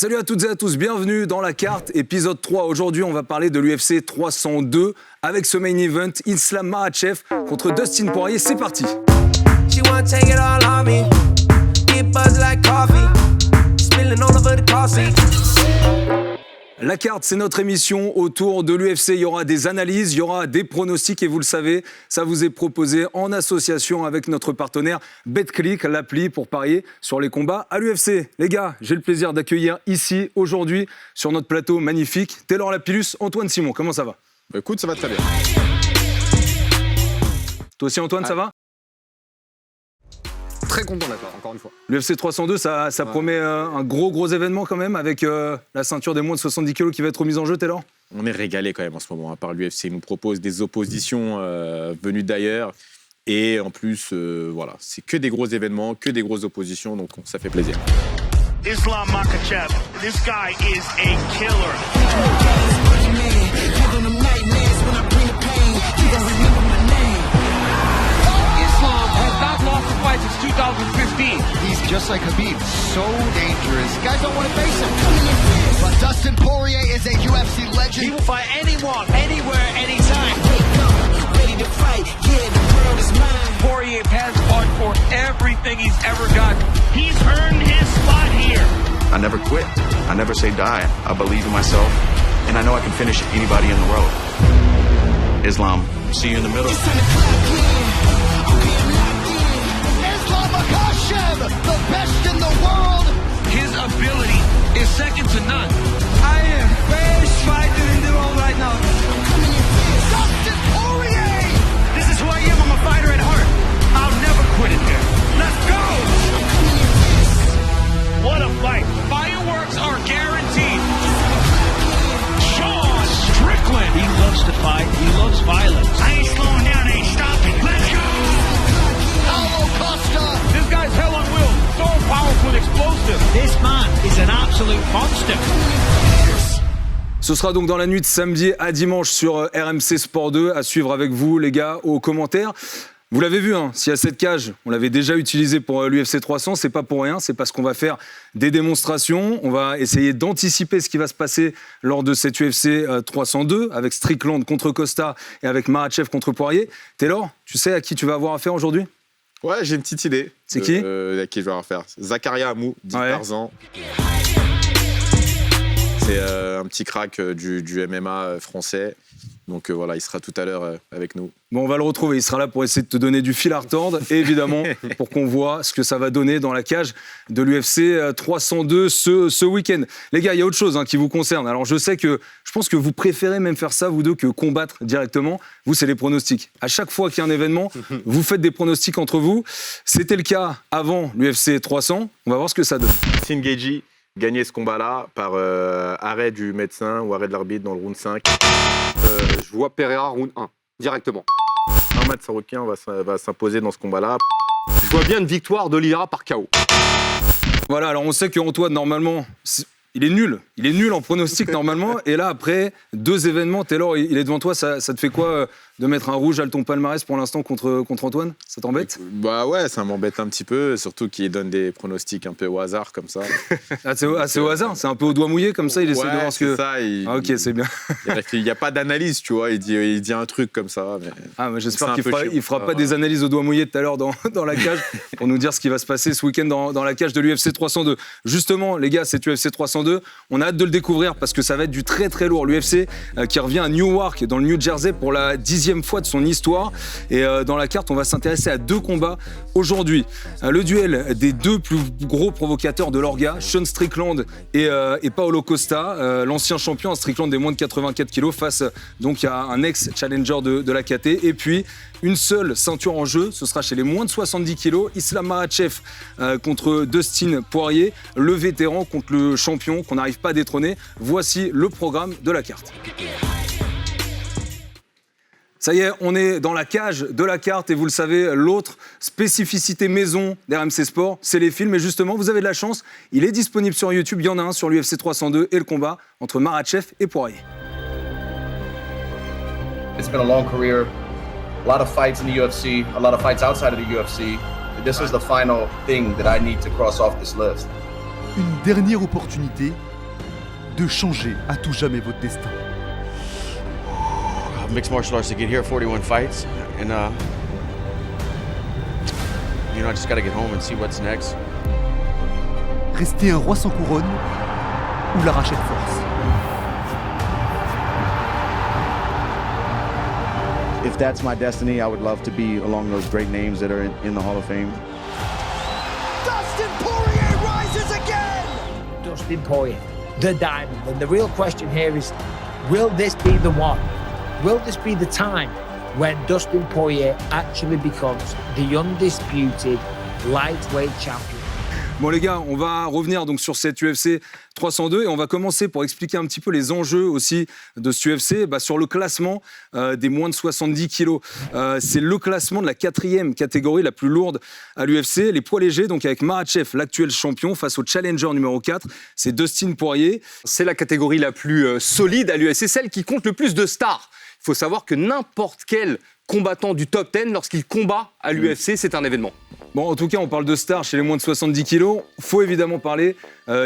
Salut à toutes et à tous, bienvenue dans La Carte, épisode 3. Aujourd'hui, on va parler de l'UFC 302 avec ce main event, Islam Makhachev contre Dustin Poirier. C'est parti. La Carte, c'est notre émission autour de l'UFC. Il y aura des analyses, il y aura des pronostics et vous le savez, ça vous est proposé en association avec notre partenaire BetClick, l'appli pour parier sur les combats à l'UFC. Les gars, j'ai le plaisir d'accueillir ici aujourd'hui sur notre plateau magnifique Taylor Lapillus, Antoine Simon. Comment ça va ? Écoute, ça va très bien. Toi aussi Antoine, ça va ? Très content d'être là, encore une fois. L'UFC 302, ça promet un gros événement quand même avec la ceinture des moins de 70 kg qui va être remise en jeu, Taylor ? On est régalé quand même en ce moment, à part l'UFC. Ils nous proposent des oppositions venues d'ailleurs. Et en plus, voilà, c'est que des gros événements, que des grosses oppositions, donc ça fait plaisir. Islam Makhachev, this guy is a killer. Since 2015. He's just like Khabib, so dangerous. Guys don't want to face him. But Dustin Poirier is a UFC legend. He will fight anyone, anywhere, anytime. Ready to fight, yeah, the world is mine. Poirier has fought for everything he's ever got. He's earned his spot here. I never quit. I never say die. I believe in myself, and I know I can finish anybody in the world. Islam, see you in the middle. Makhachev, the best in the world. His ability is second to none. I am best fighter in the world right now. Dustin Poirier. This is who I am. I'm a fighter at heart. I'll never quit it there. Let's go. What a fight. Fireworks are guaranteed. Sean Strickland. He loves to fight. He loves violence. I ain't slowing down. I ain't stopping. Let's go. Paulo Costa. This guy's hell on wheels, so powerful and explosive. This man is an absolute monster. Ce sera donc dans la nuit de samedi à dimanche sur RMC Sport 2, à suivre avec vous les gars aux commentaires. Vous l'avez vu, hein, s'il y a cette cage, on l'avait déjà utilisée pour l'UFC 300, c'est pas pour rien, c'est parce qu'on va faire des démonstrations, on va essayer d'anticiper ce qui va se passer lors de cette UFC 302, avec Strickland contre Costa et avec Makhachev contre Poirier. Taylor, tu sais à qui tu vas avoir affaire aujourd'hui ? Ouais, j'ai une petite idée. C'est qui ? À qui je vais avoir affaire. Zakaria Amou, dit Ouais. Tarzan. C'est un petit crack du MMA français. Donc voilà, il sera tout à l'heure avec nous. Bon, on va le retrouver, il sera là pour essayer de te donner du fil à retordre, et évidemment, pour qu'on voit ce que ça va donner dans la cage de l'UFC 302 ce week-end. Les gars, il y a autre chose qui vous concerne. Alors, je pense que vous préférez même faire ça, vous deux, que combattre directement. Vous, c'est les pronostics. À chaque fois qu'il y a un événement, vous faites des pronostics entre vous. C'était le cas avant l'UFC 300. On va voir ce que ça donne. Singeji gagner ce combat-là par arrêt du médecin ou arrêt de l'arbitre dans le round 5. Je vois Pereira round 1, directement. Ahmad Saroukian va s'imposer dans ce combat-là. Je vois bien une victoire d'Oliveira par KO. Voilà, alors on sait qu'Antoine, normalement, il est nul en pronostic normalement. Et là, après 2 événements, Taylor, il est devant toi. Ça te fait quoi de mettre un rouge à ton palmarès pour l'instant contre Antoine ? Ça t'embête ? Bah ouais, ça m'embête un petit peu, surtout qu'il donne des pronostics un peu au hasard comme ça. C'est au hasard, c'est un peu au doigt mouillé comme ça, il essaie de voir ce que... Ça, Ah ok, c'est bien. Il n'y a pas d'analyse, tu vois, il dit un truc comme ça. Mais j'espère qu'il fera pas des analyses au doigt mouillé tout à l'heure dans la cage pour nous dire ce qui va se passer ce week-end dans la cage de l'UFC 302. Justement, les gars, cet UFC 302, on a hâte de le découvrir parce que ça va être du très très lourd. L'UFC qui revient à Newark, dans le New Jersey, pour la 10e fois de son histoire. Et dans la carte, on va s'intéresser à 2 combats aujourd'hui. Le duel des 2 plus gros provocateurs de l'orga, Sean Strickland et Paulo Costa, l'ancien champion à Strickland des moins de 84 kg face donc à un ex-challenger de la KT. Et puis, une seule ceinture en jeu, ce sera chez les moins de 70 kg, Islam Makhachev contre Dustin Poirier, le vétéran contre le champion qu'on n'arrive pas à détrôner. Voici le programme de la carte. Ça y est, on est dans la cage de la carte et vous le savez, l'autre spécificité maison d'RMC Sport, c'est les films. Et justement, vous avez de la chance, il est disponible sur YouTube. Il y en a un sur l'UFC 302 et le combat entre Makhachev et Poirier. It's been a long career, a lot of fights in the UFC, a lot of fights outside of the UFC. This was the final thing that I need to cross off this list. Une dernière opportunité de changer à tout jamais votre destin. Mixed martial arts to get here, 41 fights, and I just gotta get home and see what's next. Rester un roi sans couronne ou l'arracher de force. If that's my destiny, I would love to be along those great names that are in the Hall of Fame. Dustin Poirier rises again! Dustin Poirier, the diamond. And the real question here is, will this be the one? Will this be the time when Dustin Poirier actually becomes the undisputed lightweight champion? Bon les gars, on va revenir donc sur cette UFC 302 et on va commencer pour expliquer un petit peu les enjeux aussi de cette UFC sur le classement des moins de 70 kilos. C'est le classement de la 4e catégorie la plus lourde à l'UFC. Les poids légers, donc avec Makhachev, l'actuel champion, face au challenger numéro 4, c'est Dustin Poirier. C'est la catégorie la plus solide à l'UFC, celle qui compte le plus de stars. Il faut savoir que n'importe quel combattant du top 10, lorsqu'il combat à l'UFC, c'est un événement. Bon, en tout cas, on parle de stars chez les moins de 70 kilos. Il faut évidemment parler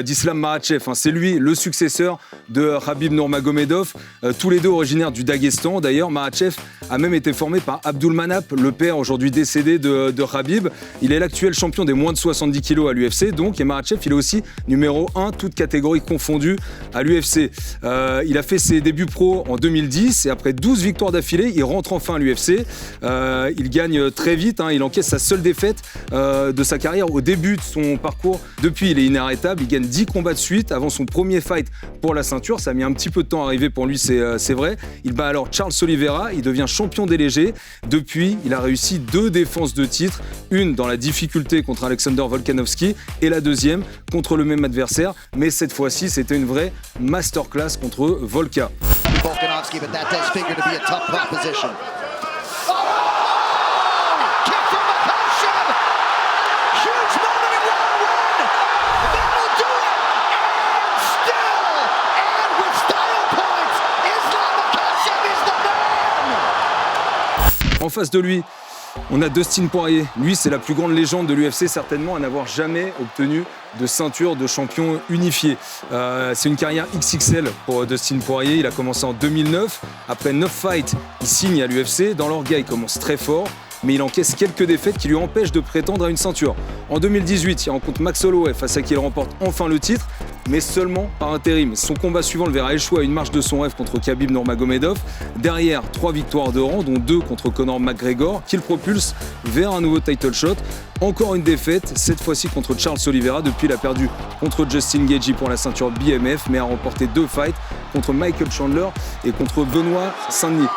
d'Islam Makhachev. C'est lui le successeur de Khabib Nurmagomedov, tous les deux originaires du Daghestan. D'ailleurs, Makhachev a même été formé par Abdulmanap, le père aujourd'hui décédé de Khabib. Il est l'actuel champion des moins de 70 kilos à l'UFC. Donc, et Makhachev, il est aussi numéro 1, toutes catégories confondues à l'UFC. Il a fait ses débuts pro en 2010 et après 12 victoires d'affilée, il rentre enfin à l'UFC. Il gagne très vite. Il encaisse sa seule défaite de sa carrière au début de son parcours. Depuis, il est inarrêtable. Il gagne 10 combats de suite avant son premier fight pour la ceinture. Ça a mis un petit peu de temps à arriver pour lui, c'est vrai. Il bat alors Charles Oliveira. Il devient champion des légers. Depuis, il a réussi 2 défenses de titre. Une dans la difficulté contre Alexander Volkanovski et la deuxième contre le même adversaire. Mais cette fois-ci, c'était une vraie masterclass contre Volka. Volkanovski, but that does figure to be a tough proposition. En face de lui, on a Dustin Poirier. Lui, c'est la plus grande légende de l'UFC, certainement, à n'avoir jamais obtenu de ceinture de champion unifié. C'est une carrière XXL pour Dustin Poirier. Il a commencé en 2009. Après 9 fights, il signe à l'UFC. Dans l'orga, il commence très fort, mais il encaisse quelques défaites qui lui empêchent de prétendre à une ceinture. En 2018, il rencontre Max Holloway, face à qui il remporte enfin le titre, mais seulement par intérim. Son combat suivant le verra échouer à une marche de son rêve contre Khabib Nurmagomedov. Derrière, 3 victoires de rang, dont 2 contre Conor McGregor, qui le propulse vers un nouveau title shot. Encore une défaite, cette fois-ci contre Charles Oliveira. Depuis, il a perdu contre Justin Gaethje pour la ceinture BMF, mais a remporté 2 fights contre Michael Chandler et contre Benoît Saint-Denis.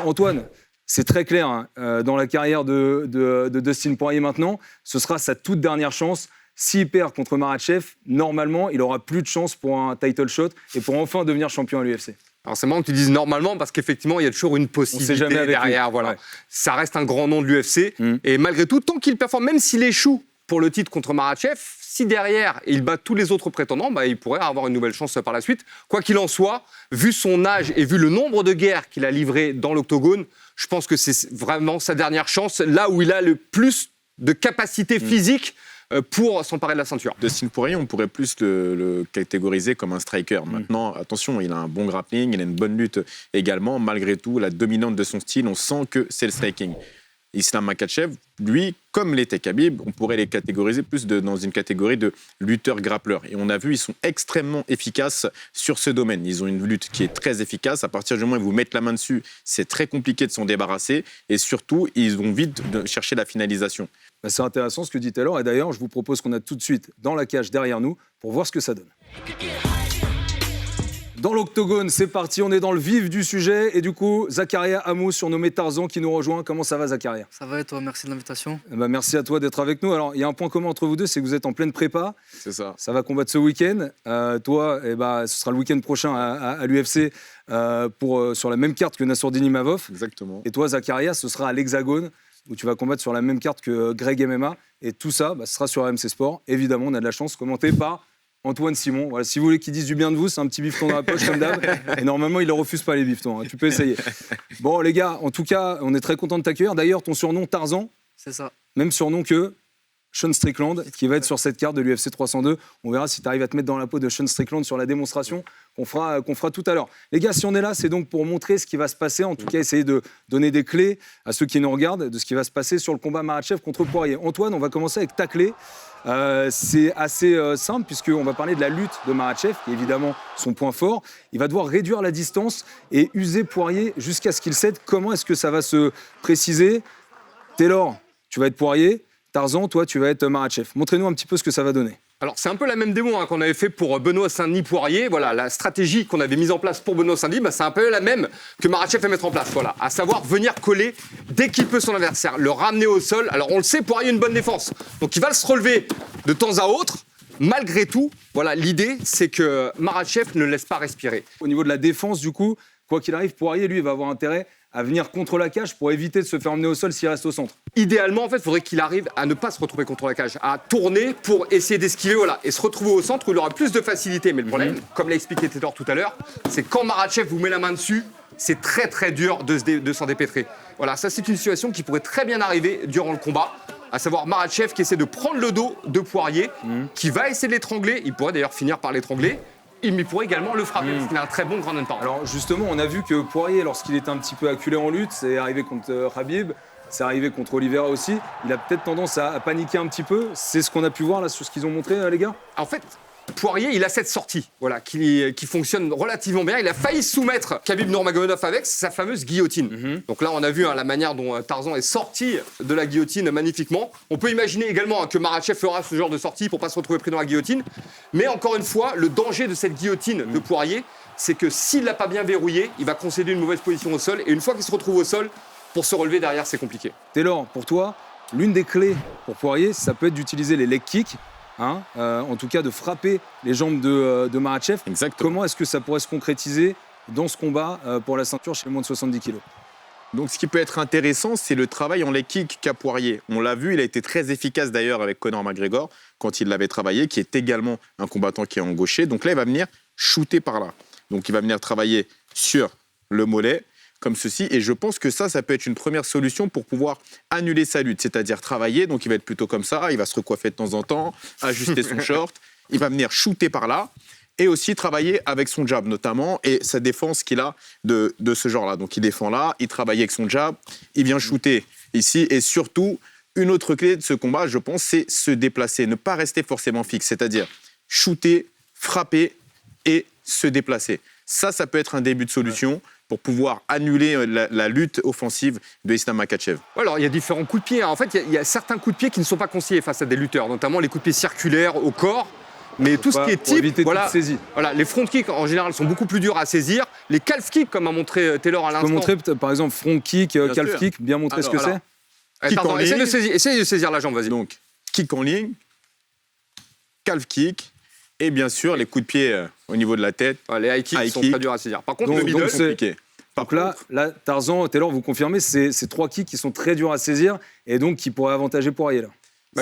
Antoine, c'est très clair, dans la carrière de Dustin Poirier maintenant, ce sera sa toute dernière chance. S'il perd contre Makhachev, normalement, il aura plus de chance pour un title shot et pour enfin devenir champion à l'UFC. Alors c'est marrant que tu dises normalement parce qu'effectivement il y a toujours une possibilité derrière. Voilà. Ouais. Ça reste un grand nom de l'UFC et malgré tout, tant qu'il performe, même s'il échoue pour le titre contre Makhachev, si derrière il bat tous les autres prétendants, il pourrait avoir une nouvelle chance par la suite. Quoi qu'il en soit, vu son âge et vu le nombre de guerres qu'il a livrées dans l'octogone, je pense que c'est vraiment sa dernière chance, là où il a le plus de capacité physique pour s'emparer de la ceinture. Dustin Poirier, on pourrait plus le catégoriser comme un striker. Maintenant, attention, il a un bon grappling, il a une bonne lutte également. Malgré tout, la dominante de son style, on sent que c'est le striking. Islam Makhachev, lui, comme l'était Khabib, on pourrait les catégoriser plus dans une catégorie de lutteurs-grappleurs. Et on a vu, ils sont extrêmement efficaces sur ce domaine. Ils ont une lutte qui est très efficace. À partir du moment où ils vous mettent la main dessus, c'est très compliqué de s'en débarrasser. Et surtout, ils vont vite chercher la finalisation. C'est intéressant ce que dit Taylor. Et d'ailleurs, je vous propose qu'on a tout de suite dans la cage derrière nous pour voir ce que ça donne. Dans l'octogone, c'est parti, on est dans le vif du sujet. Et du coup, Zakaria Amou, surnommé Tarzan, qui nous rejoint. Comment ça va, Zakaria ? Ça va et toi, merci de l'invitation. Merci à toi d'être avec nous. Alors, il y a un point commun entre vous deux, c'est que vous êtes en pleine prépa. C'est ça. Ça va combattre ce week-end. Toi, ce sera le week-end prochain à l'UFC sur la même carte que Nassourdine Imavov. Exactement. Et toi, Zakaria, ce sera à l'Hexagone, où tu vas combattre sur la même carte que Greg MMA. Et tout ça, ce sera sur RMC Sport. Évidemment, on a de la chance, commenté par Antoine Simon. Voilà, si vous voulez qu'il dise du bien de vous, c'est un petit bifton dans la poche comme d'hab. Et normalement, il ne refuse pas les biftons. Hein. Tu peux essayer. Bon, les gars, en tout cas, on est très content de t'accueillir. D'ailleurs, ton surnom, Tarzan. C'est ça. Même surnom que Sean Strickland, qui va être sur cette carte de l'UFC 302. On verra si tu arrives à te mettre dans la peau de Sean Strickland sur la démonstration qu'on fera tout à l'heure. Les gars, si on est là, c'est donc pour montrer ce qui va se passer. En tout cas, essayer de donner des clés à ceux qui nous regardent de ce qui va se passer sur le combat Makhachev contre Poirier. Antoine, on va commencer avec ta clé. C'est assez simple puisqu'on va parler de la lutte de Makhachev, qui est évidemment son point fort. Il va devoir réduire la distance et user Poirier jusqu'à ce qu'il cède. Comment est-ce que ça va se préciser? Taylor, tu vas être Poirier. Tarzan, toi, tu vas être Makhachev. Montrez-nous un petit peu ce que ça va donner. Alors, c'est un peu la même démo qu'on avait fait pour Benoît Saint-Denis-Poirier. Voilà, la stratégie qu'on avait mise en place pour Benoît Saint-Denis, c'est un peu la même que Makhachev va mettre en place. Voilà, à savoir venir coller dès qu'il peut son adversaire, le ramener au sol. Alors, on le sait, Poirier a une bonne défense. Donc, il va se relever de temps à autre. Malgré tout, voilà, l'idée, c'est que Makhachev ne laisse pas respirer. Au niveau de la défense, du coup, quoi qu'il arrive, Poirier, lui, va avoir intérêt à venir contre la cage pour éviter de se faire emmener au sol s'il reste au centre. Idéalement, en fait, il faudrait qu'il arrive à ne pas se retrouver contre la cage, à tourner pour essayer d'esquiver, voilà, et se retrouver au centre où il aura plus de facilité. Mais le problème, comme l'a expliqué Taylor tout à l'heure, c'est quand Makhachev vous met la main dessus, c'est très très dur de s'en dépêtrer. Voilà, ça c'est une situation qui pourrait très bien arriver durant le combat, à savoir Makhachev qui essaie de prendre le dos de Poirier, qui va essayer de l'étrangler, il pourrait d'ailleurs finir par l'étrangler, mais pourrait également le frapper, parce qu'il a un très bon grand hand power. Alors justement, on a vu que Poirier, lorsqu'il était un petit peu acculé en lutte, c'est arrivé contre Khabib, c'est arrivé contre Oliveira aussi, il a peut-être tendance à paniquer un petit peu. C'est ce qu'on a pu voir là sur ce qu'ils ont montré, les gars. En fait, Poirier, il a cette sortie voilà, qui fonctionne relativement bien. Il a failli soumettre Khabib Nurmagomedov avec sa fameuse guillotine. Donc là, on a vu la manière dont Tarzan est sorti de la guillotine magnifiquement. On peut imaginer également que Makhachev fera ce genre de sortie pour ne pas se retrouver pris dans la guillotine. Mais encore une fois, le danger de cette guillotine de Poirier, c'est que s'il ne l'a pas bien verrouillée, il va concéder une mauvaise position au sol. Et une fois qu'il se retrouve au sol, pour se relever derrière, c'est compliqué. Taylor, pour toi, l'une des clés pour Poirier, ça peut être d'utiliser les leg kicks. En tout cas de frapper les jambes de Makhachev. Exactement. Comment est-ce que ça pourrait se concrétiser dans ce combat pour la ceinture chez les moins de 70 kg? Donc ce qui peut être intéressant, c'est le travail en leg kick qu'a Poirier. On l'a vu, il a été très efficace d'ailleurs avec Conor McGregor quand il l'avait travaillé, qui est également un combattant qui est en gaucher. Donc là, il va venir shooter par là. Donc il va venir travailler sur le mollet, comme ceci, et je pense que ça peut être une première solution pour pouvoir annuler sa lutte, c'est-à-dire travailler, donc il va être plutôt comme ça, il va se recoiffer de temps en temps, ajuster son short, il va venir shooter par là, et aussi travailler avec son jab notamment, et sa défense qu'il a de ce genre-là. Donc il défend là, il travaille avec son jab, il vient shooter ici, et surtout, une autre clé de ce combat, je pense, c'est se déplacer, ne pas rester forcément fixe, c'est-à-dire shooter, frapper et se déplacer. Ça peut être un début de solution pour pouvoir annuler la lutte offensive de Islam Makhachev. Alors, il y a différents coups de pied. En fait, il y a certains coups de pied qui ne sont pas conseillés face à des lutteurs, notamment les coups de pied circulaires au corps. Mais tout ce qui est type, voilà, les front kicks en général sont beaucoup plus durs à saisir. Les calf kicks, comme a montré Taylor à l'instant. Tu peux montrer par exemple front kick, calf kick, bien montrer ce que c'est. Essaye de saisir la jambe, vas-y. Donc, kick en ligne, calf kick. Et bien sûr, les coups de pied au niveau de la tête. Les high kicks sont très durs à saisir. Par contre, le middle, c'est compliqué. Donc là, Tarzan, Taylor, vous confirmez, c'est 3 kicks qui sont très durs à saisir et donc qui pourraient avantager Poirier là.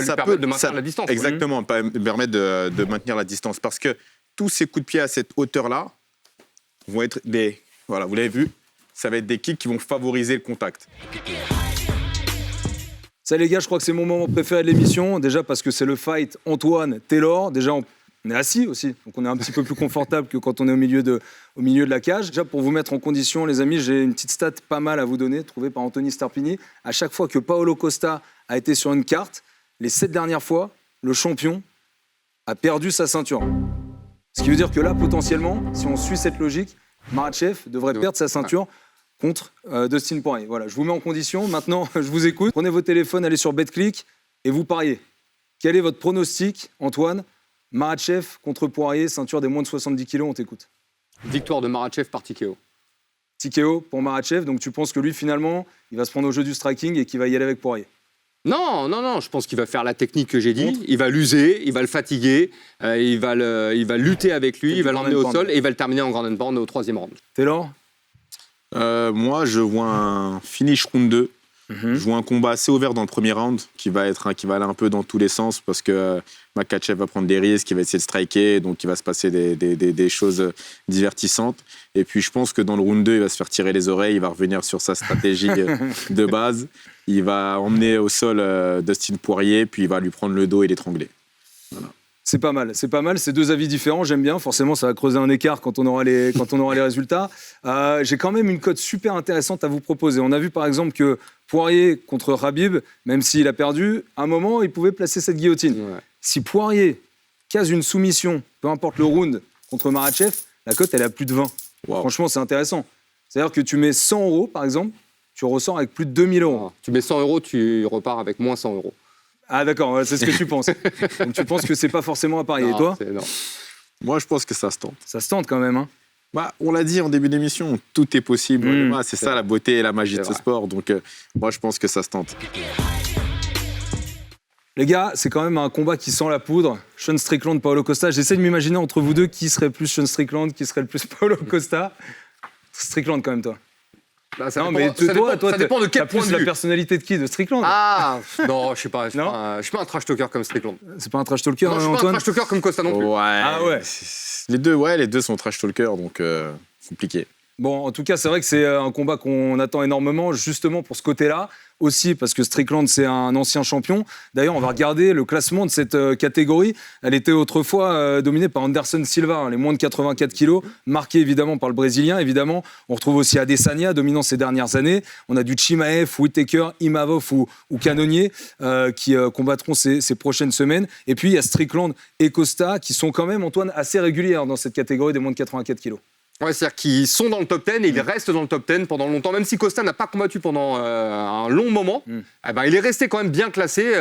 Ça peut de maintenir la distance. Exactement, permettre de maintenir la distance. Parce que tous ces coups de pied à cette hauteur-là vont être des... Voilà, vous l'avez vu, ça va être des kicks qui vont favoriser le contact. Ça les gars, je crois que c'est mon moment préféré de l'émission. Déjà parce que c'est le fight Antoine-Taylor. Déjà, on est assis aussi, donc on est un petit peu plus confortable que quand on est au milieu de la cage. Déjà, pour vous mettre en condition, les amis, j'ai une petite stat pas mal à vous donner, trouvée par Anthony Starpini. À chaque fois que Paolo Costa a été sur une carte, les 7 dernières fois, le champion a perdu sa ceinture. Ce qui veut dire que là, potentiellement, si on suit cette logique, Makhachev devrait perdre sa ceinture contre Dustin Poirier. Voilà, je vous mets en condition. Maintenant, je vous écoute. Prenez vos téléphones, allez sur BetClick et vous pariez. Quel est votre pronostic, Antoine? Makhachev contre Poirier, ceinture des moins de 70 kg, on t'écoute. Victoire de Makhachev par TKO. TKO pour Makhachev, donc tu penses que lui, finalement, il va se prendre au jeu du striking et qu'il va y aller avec Poirier? Non, je pense qu'il va faire la technique que j'ai dit, il va l'user, il va le fatiguer, il va lutter avec lui, il va l'emmener au sol et il va le terminer en ground and pound au 3e round. Taylor? Moi, je vois un finish round 2 Joue un combat assez ouvert dans le premier round qui va aller un peu dans tous les sens parce que Makhachev va prendre des risques, il va essayer de striker, donc il va se passer des choses divertissantes. Et puis je pense que dans le round 2, il va se faire tirer les oreilles, il va revenir sur sa stratégie de base, il va emmener au sol Dustin Poirier, puis il va lui prendre le dos et l'étrangler. Voilà. C'est pas mal, c'est deux avis différents, j'aime bien, forcément ça va creuser un écart quand on aura les résultats. J'ai quand même une cote super intéressante à vous proposer. On a vu par exemple que Poirier contre Khabib, même s'il a perdu, à un moment il pouvait placer cette guillotine. Ouais. Si Poirier case une soumission, peu importe le round, contre Makhachev, la cote elle est à plus de 20. Wow. Franchement c'est intéressant. C'est-à-dire que tu mets 100 € par exemple, tu ressors avec plus de 2000 €. Tu mets 100 €, tu repars avec moins 100 €. Ah d'accord, c'est ce que tu penses. Donc tu penses que c'est pas forcément à parier. Non, et toi ? Non. Moi je pense que ça se tente. Ça se tente quand même, hein. On l'a dit en début d'émission, tout est possible. C'est ça la beauté et la magie de ce sport. Donc moi je pense que ça se tente. Les gars, c'est quand même un combat qui sent la poudre. Sean Strickland, Paulo Costa. J'essaie de m'imaginer entre vous deux qui serait plus Sean Strickland, qui serait le plus Paulo Costa. Strickland quand même, toi. Bah, ça dépend de quel point de vue. La personnalité de qui ? De Strickland ? Ah non, je sais pas. Je suis pas un trash talker comme Strickland. C'est pas un trash talker, Antoine ? Je suis pas un trash talker comme Costa non plus. Ouais. Ah ouais. Les deux sont trash talkers, donc compliqué. Bon, en tout cas, c'est vrai que c'est un combat qu'on attend énormément, justement pour ce côté-là. Aussi parce que Strickland, c'est un ancien champion. D'ailleurs, on va regarder le classement de cette catégorie. Elle était autrefois dominée par Anderson Silva, les moins de 84 kilos, marqué évidemment par le Brésilien. Évidemment, on retrouve aussi Adesanya, dominant ces dernières années. On a du Chimaev, Whittaker, Imavov ou Cannonier qui combattront ces prochaines semaines. Et puis, il y a Strickland et Costa qui sont quand même, Antoine, assez réguliers dans cette catégorie des moins de 84 kilos. Ouais, c'est-à-dire qu'ils sont dans le top 10 et ils restent dans le top 10 pendant longtemps. Même si Costa n'a pas combattu pendant un long moment, il est resté quand même bien classé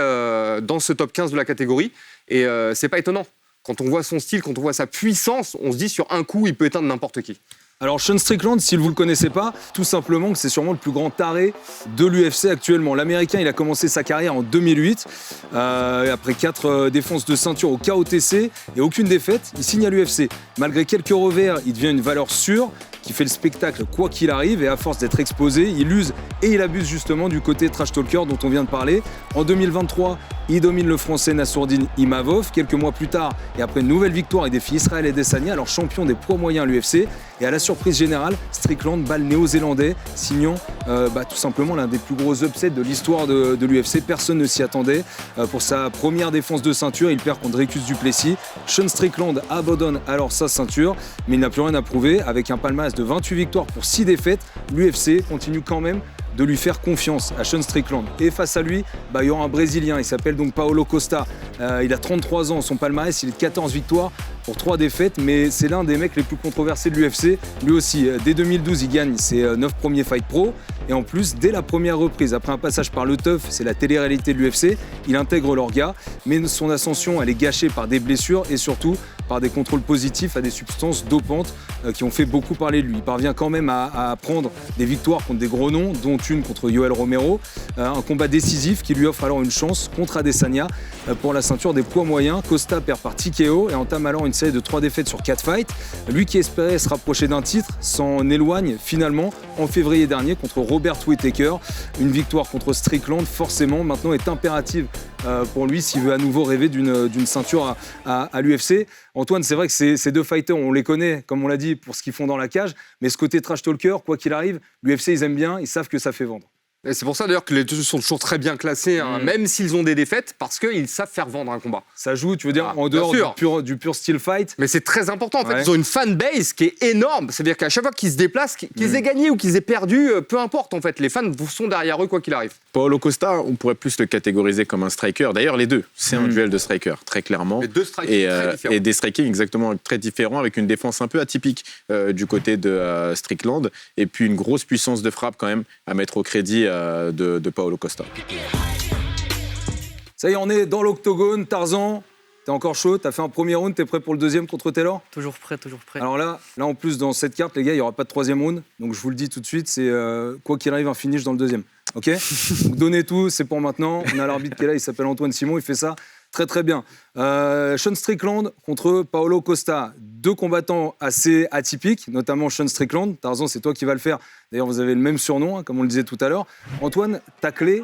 dans ce top 15 de la catégorie. Et c'est pas étonnant. Quand on voit son style, quand on voit sa puissance, on se dit sur un coup, il peut éteindre n'importe qui. Alors Sean Strickland, si vous ne le connaissez pas, tout simplement que c'est sûrement le plus grand taré de l'UFC actuellement. L'Américain, il a commencé sa carrière en 2008, après 4 défenses de ceinture au KOTC et aucune défaite. Il signe à l'UFC. Malgré quelques revers, il devient une valeur sûre qui fait le spectacle quoi qu'il arrive et à force d'être exposé, il use et il abuse justement du côté trash talker dont on vient de parler. En 2023, il domine le français Nassourdine Imavov. Quelques mois plus tard, et après une nouvelle victoire, il défie Israël Adesanya, alors champion des poids moyens à l'UFC. Et à la surprise générale, Strickland bat le néo-zélandais, signant tout simplement l'un des plus gros upsets de l'histoire de l'UFC. Personne ne s'y attendait. Pour sa première défense de ceinture, il perd contre Dricus du Plessis. Sean Strickland abandonne alors sa ceinture, mais il n'a plus rien à prouver. Avec un palmarès de 28 victoires pour 6 défaites, l'UFC continue quand même de lui faire confiance à Sean Strickland. Et face à lui, il y aura un Brésilien, il s'appelle donc Paulo Costa. Il a 33 ans, son palmarès, il est de 14 victoires pour 3 défaites, mais c'est l'un des mecs les plus controversés de l'UFC. Lui aussi, dès 2012, il gagne ses 9 premiers fights pro. Et en plus, dès la première reprise, après un passage par le TUF, c'est la télé-réalité de l'UFC, il intègre l'orga, mais son ascension, elle est gâchée par des blessures et surtout par des contrôles positifs à des substances dopantes qui ont fait beaucoup parler de lui. Il parvient quand même à prendre des victoires contre des gros noms, dont une contre Yoel Romero. Un combat décisif qui lui offre alors une chance contre Adesanya pour la ceinture des poids moyens. Costa perd par TKO et entame alors une série de 3 défaites sur 4 fights. Lui qui espérait se rapprocher d'un titre s'en éloigne finalement en février dernier contre Robert Whittaker. Une victoire contre Strickland forcément maintenant est impérative pour lui s'il veut à nouveau rêver d'une ceinture à l'UFC. Antoine, c'est vrai que ces deux fighters, on les connaît, comme on l'a dit, pour ce qu'ils font dans la cage, mais ce côté trash talker, quoi qu'il arrive, l'UFC, ils aiment bien, ils savent que ça fait vendre. Et c'est pour ça d'ailleurs que les deux sont toujours très bien classés, même s'ils ont des défaites, parce qu'ils savent faire vendre un combat. Ça joue, tu veux dire, en dehors du pur style fight. Mais c'est très important, en fait. Ils ont une fanbase qui est énorme. C'est-à-dire qu'à chaque fois qu'ils se déplacent, qu'ils aient gagné ou qu'ils aient perdu, peu importe, en fait. Les fans sont derrière eux, quoi qu'il arrive. Paulo Costa, on pourrait plus le catégoriser comme un striker. D'ailleurs, les deux, c'est un duel de strikers, très clairement. Les deux strikers très différents. Et des strikings exactement très différents, avec une défense un peu atypique du côté de Strickland, et puis une grosse puissance de frappe quand même à mettre au crédit de Paulo Costa. Ça y est, on est dans l'octogone. Tarzan, t'es encore chaud, t'as fait un premier round, t'es prêt pour le deuxième contre Taylor ? Toujours prêt, toujours prêt. Alors là en plus, dans cette carte, les gars, il n'y aura pas de troisième round. Donc je vous le dis tout de suite, c'est quoi qu'il arrive, un finish dans le deuxième. Ok ? Donc donnez tout, c'est pour maintenant. On a l'arbitre qui est là, il s'appelle Antoine Simon, il fait ça très très bien. Sean Strickland contre Paulo Costa. 2 combattants assez atypiques, notamment Sean Strickland. Tarzan, c'est toi qui vas le faire. D'ailleurs, vous avez le même surnom, hein, comme on le disait tout à l'heure. Antoine, ta clé,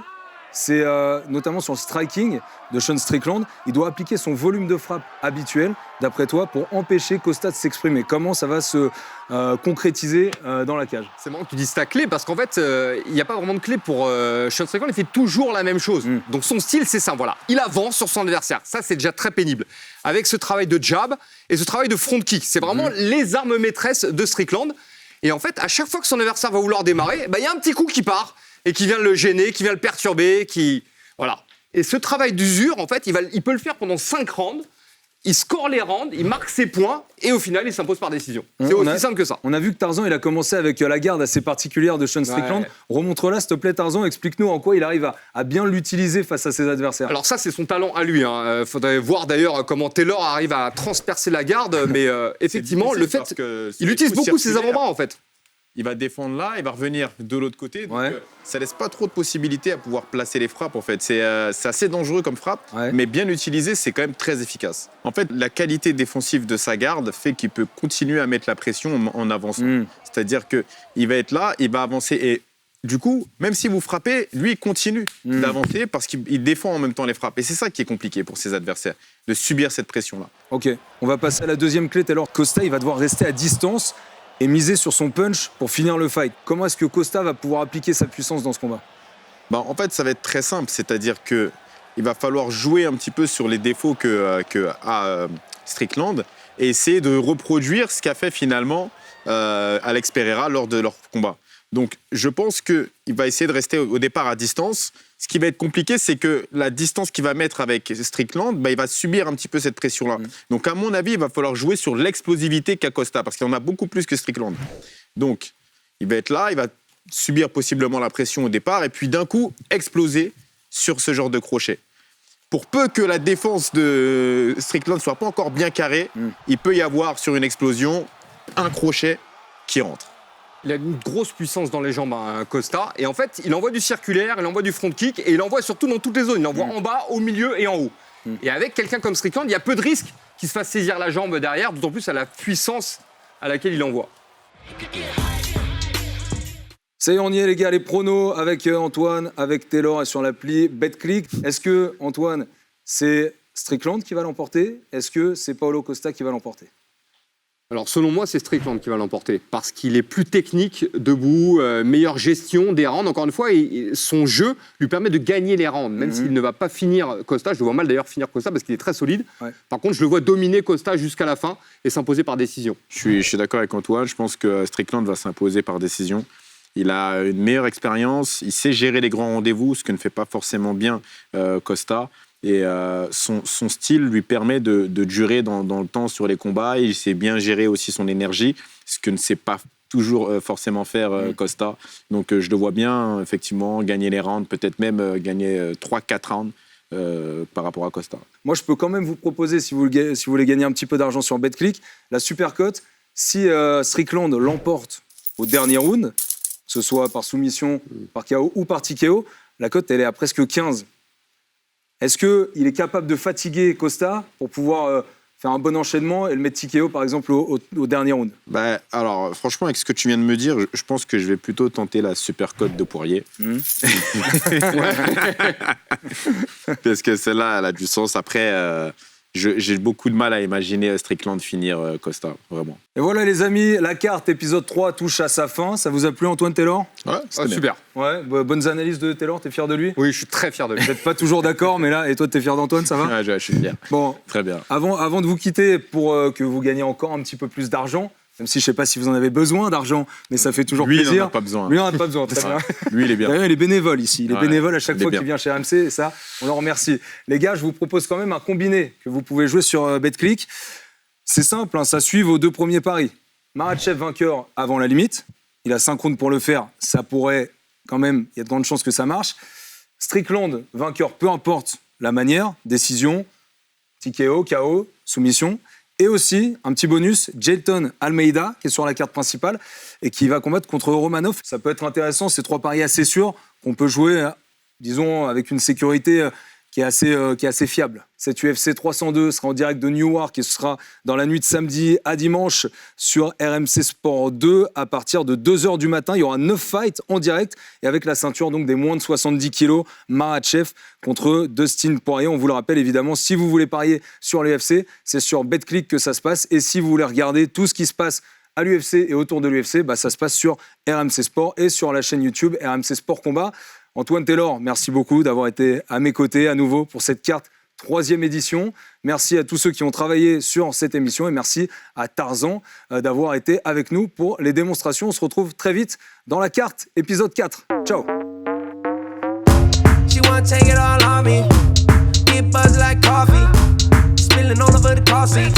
c'est notamment sur le striking de Sean Strickland. Il doit appliquer son volume de frappe habituel, d'après toi, pour empêcher Costa de s'exprimer. Comment ça va se concrétiser dans la cage? C'est marrant que tu dises ta clé, parce qu'en fait, il n'y a pas vraiment de clé pour Sean Strickland. Il fait toujours la même chose. Donc son style, c'est ça. Voilà. Il avance sur son adversaire. Ça, c'est déjà très pénible. Avec ce travail de jab et ce travail de front kick. C'est vraiment les armes maîtresses de Strickland. Et en fait, à chaque fois que son adversaire va vouloir démarrer, il y a un petit coup qui part et qui vient le gêner, qui vient le perturber, voilà. Et ce travail d'usure, en fait, il peut le faire pendant 5 rounds. Il score les rounds, il marque ses points, et au final, il s'impose par décision. C'est aussi simple que ça. On a vu que Tarzan, il a commencé avec la garde assez particulière de Sean Strickland. Ouais. Remontre-la, s'il te plaît, Tarzan. Explique-nous en quoi il arrive à bien l'utiliser face à ses adversaires. Alors ça, c'est son talent à lui. Faudrait voir d'ailleurs comment Taylor arrive à transpercer la garde, mais effectivement, le fait, il utilise beaucoup ses avant-bras, en fait. Il va défendre là, il va revenir de l'autre côté. Donc ça laisse pas trop de possibilités à pouvoir placer les frappes, en fait. C'est assez dangereux comme frappe, mais bien utilisé, c'est quand même très efficace. En fait, la qualité défensive de sa garde fait qu'il peut continuer à mettre la pression en avançant. C'est-à-dire qu'il va être là, il va avancer et du coup, même si vous frappez, lui, il continue d'avancer parce qu'il défend en même temps les frappes. Et c'est ça qui est compliqué pour ses adversaires, de subir cette pression-là. Ok, on va passer à la deuxième clé. Taylor Costa, il va devoir rester à distance et miser sur son punch pour finir le fight. Comment est-ce que Costa va pouvoir appliquer sa puissance dans ce combat? En fait, ça va être très simple. C'est-à-dire qu'il va falloir jouer un petit peu sur les défauts qu'a Strickland et essayer de reproduire ce qu'a fait finalement Alex Pereira lors de leur combat. Donc, je pense qu'il va essayer de rester au départ à distance. Ce qui va être compliqué, c'est que la distance qu'il va mettre avec Strickland, il va subir un petit peu cette pression-là. Donc, à mon avis, il va falloir jouer sur l'explosivité qu'a Costa, parce qu'il en a beaucoup plus que Strickland. Donc, il va être là, il va subir possiblement la pression au départ, et puis d'un coup, exploser sur ce genre de crochet. Pour peu que la défense de Strickland ne soit pas encore bien carrée, il peut y avoir, sur une explosion, un crochet qui rentre. Il a une grosse puissance dans les jambes, Costa. Et en fait, il envoie du circulaire, il envoie du front kick, et il envoie surtout dans toutes les zones. Il envoie en bas, au milieu et en haut. Et avec quelqu'un comme Strickland, il y a peu de risques qu'il se fasse saisir la jambe derrière, d'autant plus à la puissance à laquelle il envoie. Ça y est, on y est les gars, les pronos avec Antoine, avec Taylor et sur l'appli BetClick. Est-ce que, Antoine, c'est Strickland qui va l'emporter? Est-ce que c'est Paulo Costa qui va l'emporter? Alors, selon moi, c'est Strickland qui va l'emporter, parce qu'il est plus technique debout, meilleure gestion des rounds. Encore une fois, son jeu lui permet de gagner les rounds, même s'il ne va pas finir Costa. Je le vois mal d'ailleurs finir Costa, parce qu'il est très solide. Par contre, je le vois dominer Costa jusqu'à la fin et s'imposer par décision. Je suis d'accord avec Antoine, je pense que Strickland va s'imposer par décision. Il a une meilleure expérience, il sait gérer les grands rendez-vous, ce que ne fait pas forcément bien Costa. Et son style lui permet de durer dans le temps sur les combats. Il sait bien gérer aussi son énergie, ce que ne sait pas toujours forcément faire Costa. Donc je le vois bien, effectivement, gagner les rounds, peut-être même gagner 3-4 rounds par rapport à Costa. Moi, je peux quand même vous proposer, si vous voulez gagner un petit peu d'argent sur BetClick, la supercote. Si Strickland l'emporte au dernier round, que ce soit par soumission, par KO ou par TKO, la cote, elle est à presque 15. Est-ce qu'il est capable de fatiguer Costa pour pouvoir faire un bon enchaînement et le mettre TKO, par exemple, au dernier round? Alors, franchement, avec ce que tu viens de me dire, je pense que je vais plutôt tenter la supercote de Poirier. Parce que celle-là, elle a du sens. Après, j'ai beaucoup de mal à imaginer Strickland finir Costa, vraiment. Et voilà, les amis, la carte épisode 3 touche à sa fin. Ça vous a plu, Antoine Taylor? Ouais, super. Ouais, bonnes analyses de Taylor, t'es fier de lui? Oui, je suis très fier de lui. Vous n'êtes pas toujours d'accord, mais là, et toi, t'es fier d'Antoine, ça va? Ouais, je suis fier. Bon, très bien. Avant de vous quitter, pour que vous gagniez encore un petit peu plus d'argent, même si je ne sais pas si vous en avez besoin d'argent, mais ça fait toujours plaisir. Lui, il n'en a pas besoin. Lui, il n'en a pas besoin, très bien. Lui, il est bien. D'ailleurs, il est bénévole ici. Il est bénévole à chaque fois qu'il vient chez RMC, et ça, on en remercie. Les gars, je vous propose quand même un combiné que vous pouvez jouer sur BetClick. C'est simple, ça suit vos 2 premiers paris. Makhachev vainqueur avant la limite. Il a 5 rounds pour le faire. Ça pourrait quand même, il y a de grandes chances que ça marche. Strickland vainqueur, peu importe la manière, décision, TKO, KO, soumission. Et aussi, un petit bonus, Jailton Almeida, qui est sur la carte principale et qui va combattre contre Romanov. Ça peut être intéressant, ces 3 paris assez sûrs qu'on peut jouer, disons, avec une sécurité qui est assez fiable. Cette UFC 302 sera en direct de Newark et ce sera dans la nuit de samedi à dimanche sur RMC Sport 2 à partir de 2h du matin. Il y aura 9 fights en direct et avec la ceinture donc des moins de 70 kilos, Makhachev contre Dustin Poirier. On vous le rappelle évidemment, si vous voulez parier sur l'UFC, c'est sur BetClick que ça se passe. Et si vous voulez regarder tout ce qui se passe à l'UFC et autour de l'UFC, ça se passe sur RMC Sport et sur la chaîne YouTube RMC Sport Combat. Antoine Taylor, merci beaucoup d'avoir été à mes côtés à nouveau pour cette carte 3e édition. Merci à tous ceux qui ont travaillé sur cette émission et merci à Tarzan d'avoir été avec nous pour les démonstrations. On se retrouve très vite dans la carte épisode 4. Ciao. She wanna take it all on me. Get buzzed like coffee. Spilling all over the car seat.